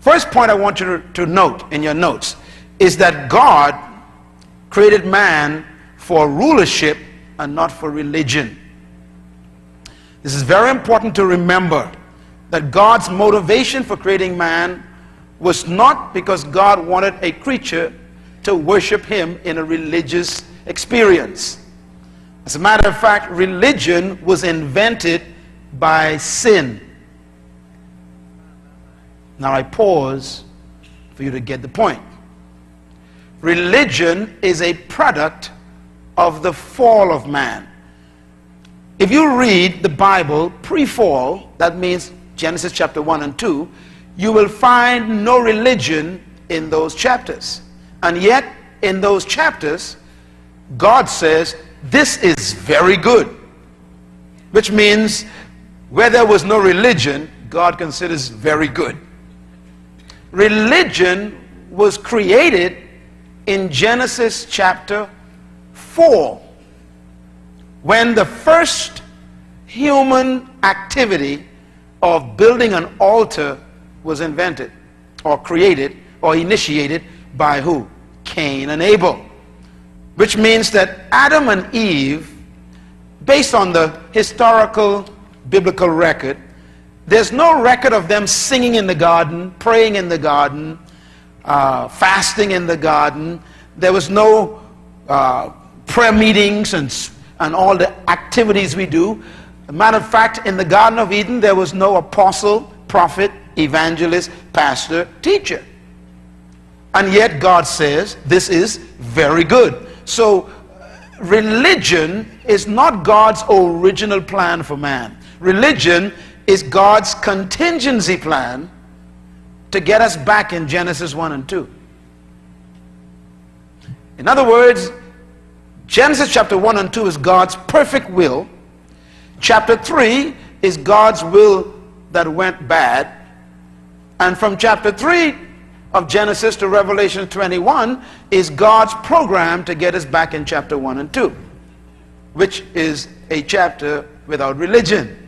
First point I want you to note in your notes is that God created man for rulership and not for religion. This is very important to remember, that God's motivation for creating man was not because God wanted a creature to worship him in a religious experience. As a matter of fact, religion was invented by sin. Now I pause for you to get the point. Religion is a product of the fall of man. If you read the Bible pre-fall, that means Genesis chapter 1 and 2, you will find no religion in those chapters. And yet, in those chapters, God says, this is very good. Which means, where there was no religion, God considers very good. Religion was created in Genesis chapter 4, when the first human activity of building an altar was invented, or created, or initiated by who? Cain and Abel. Which means that Adam and Eve, based on the historical biblical record, there's no record of them singing in the garden, praying in the garden, fasting in the garden. There was no prayer meetings and all the activities we do. As a matter of fact, in the Garden of Eden, there was no apostle, prophet, evangelist, pastor, teacher. And yet God says, this is very good. So religion is not God's original plan for man. Religion is God's contingency plan to get us back in Genesis 1 and 2. In other words, Genesis chapter 1 and 2 is God's perfect will. Chapter 3 is God's will that went bad. And from chapter 3 of Genesis to Revelation 21 is God's program to get us back in chapter 1 and 2, which is a chapter without religion.